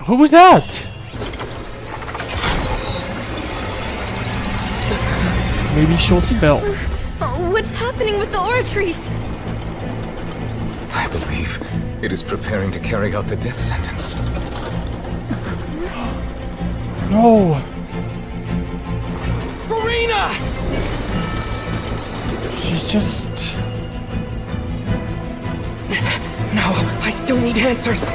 Who was that? Maybe she'll spell. What's happening with the oratories? I believe it is preparing to carry out the death sentence. No. Farina! She's just... No, I still need answers.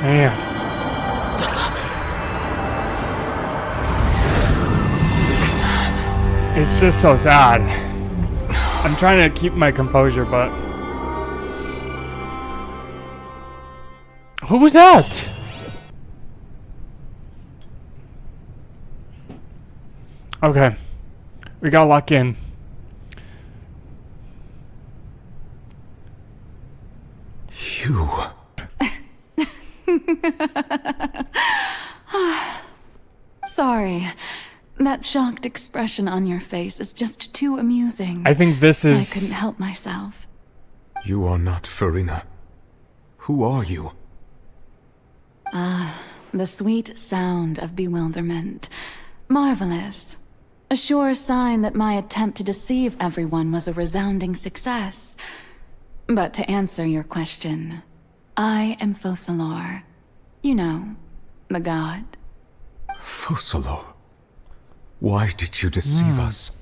Man. It's just so sad. I'm trying to keep my composure, but... Who was that? Okay. We gotta lock in. You... Sorry. That shocked expression on your face is just too amusing. I think this is... I couldn't help myself. You are not Farina. Who are you? The sweet sound of bewilderment. Marvelous. A sure sign that my attempt to deceive everyone was a resounding success. But to answer your question, I am Focalors. You know, the god. Focalors? Why did you deceive us?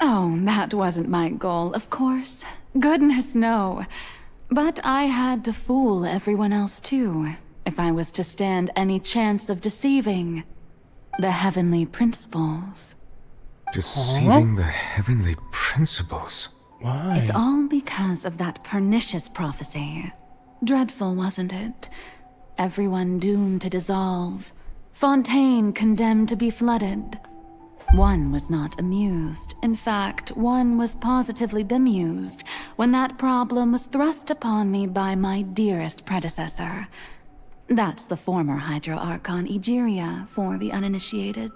Oh, that wasn't my goal, of course. Goodness, no. But I had to fool everyone else too, if I was to stand any chance of deceiving the heavenly principles. Deceiving the heavenly principles? Why? It's all because of that pernicious prophecy. Dreadful, wasn't it? Everyone doomed to dissolve. Fontaine condemned to be flooded. One was not amused. In fact, one was positively bemused when that problem was thrust upon me by my dearest predecessor. That's the former Hydro Archon Egeria, for the uninitiated.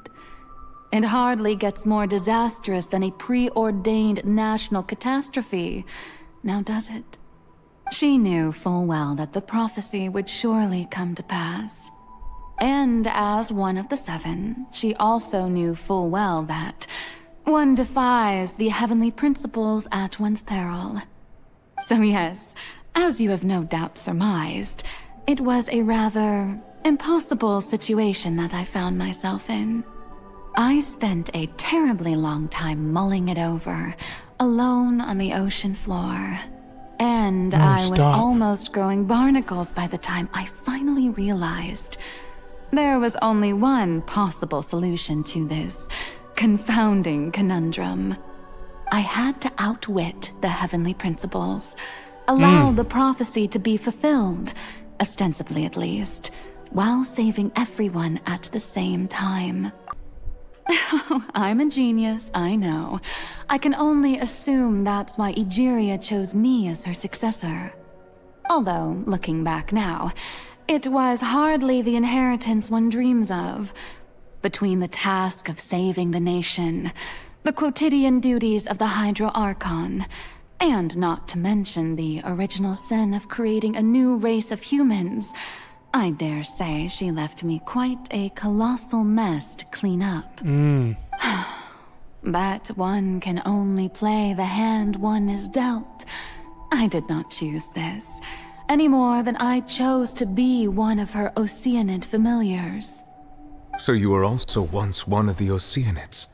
It hardly gets more disastrous than a preordained national catastrophe, now does it? She knew full well that the prophecy would surely come to pass. And as one of the seven, she also knew full well that one defies the heavenly principles at one's peril. So yes, as you have no doubt surmised, it was a rather impossible situation that I found myself in. I spent a terribly long time mulling it over, alone on the ocean floor. And I was almost growing barnacles by the time I finally realized there was only one possible solution to this confounding conundrum. I had to outwit the heavenly principles, allow the prophecy to be fulfilled, ostensibly at least, while saving everyone at the same time. I'm a genius, I know. I can only assume that's why Egeria chose me as her successor. Although, looking back now, it was hardly the inheritance one dreams of. Between the task of saving the nation, the quotidian duties of the Hydro Archon, and not to mention the original sin of creating a new race of humans, I dare say she left me quite a colossal mess to clean up. But one can only play the hand one is dealt. I did not choose this, any more than I chose to be one of her Oceanid familiars. So you were also once one of the Oceanids,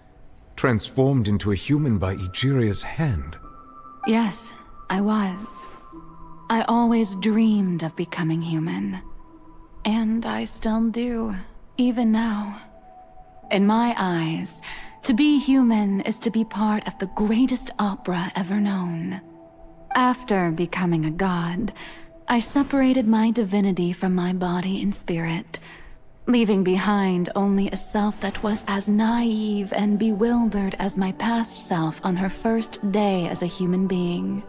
transformed into a human by Egeria's hand? Yes, I was. I always dreamed of becoming human. And I still do, even now. In my eyes, to be human is to be part of the greatest opera ever known. After becoming a god, I separated my divinity from my body and spirit, leaving behind only a self that was as naive and bewildered as my past self on her first day as a human being.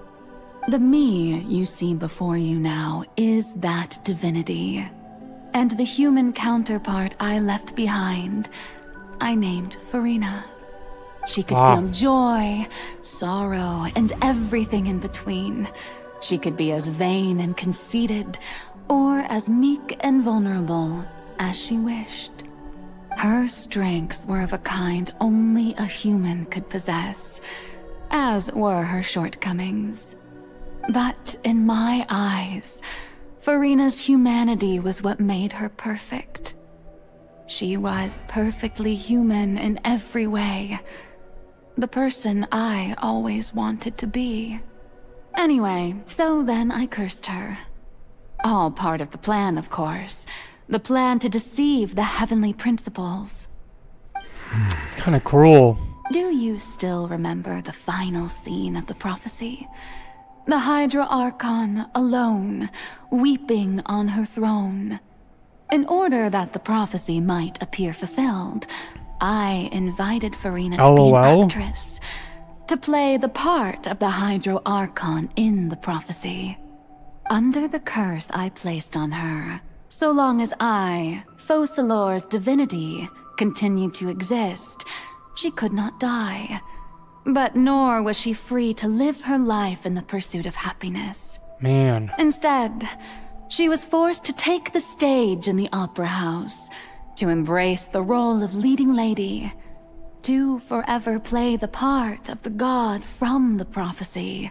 The me you see before you now is that divinity. And the human counterpart I left behind, I named Farina. She could Wow. feel joy, sorrow, and everything in between. She could be as vain and conceited, or as meek and vulnerable as she wished. Her strengths were of a kind only a human could possess, as were her shortcomings. But in my eyes, Farina's humanity was what made her perfect. She was perfectly human in every way. The person I always wanted to be. Anyway, so then I cursed her. All part of the plan, of course. The plan to deceive the heavenly principles. It's kind of cruel. Do you still remember the final scene of the prophecy? The Hydra Archon alone, weeping on her throne. In order that the prophecy might appear fulfilled, I invited Farina to be an LOL? actress, to play the part of the Hydro Archon in the prophecy. Under the curse I placed on her, so long as I, Focalors' divinity, continued to exist, she could not die. But nor was she free to live her life in the pursuit of happiness. Man. Instead, she was forced to take the stage in the opera house, to embrace the role of leading lady, to forever play the part of the god from the prophecy,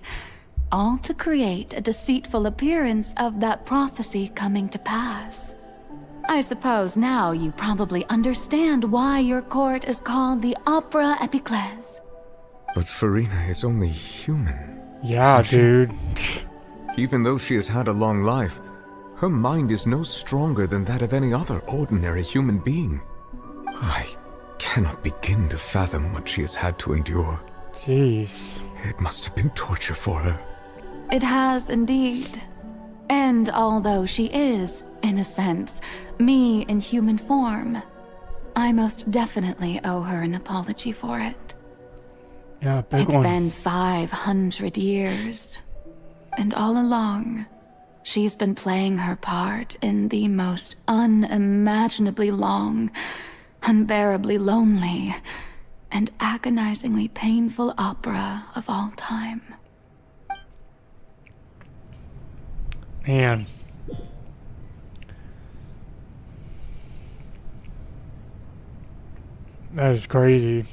all to create a deceitful appearance of that prophecy coming to pass. I suppose now you probably understand why your court is called the Opera Epiclese. But Farina is only human. Yeah, isn't she? dude. Even though she has had a long life, her mind is no stronger than that of any other ordinary human being. I cannot begin to fathom what she has had to endure. Jeez. It must have been torture for her. It has indeed. And although she is, in a sense, me in human form, I most definitely owe her an apology for it. Yeah, big It's one. been 500 years. And all along, she's been playing her part in the most unimaginably long, unbearably lonely, and agonizingly painful opera of all time. Man. That is crazy.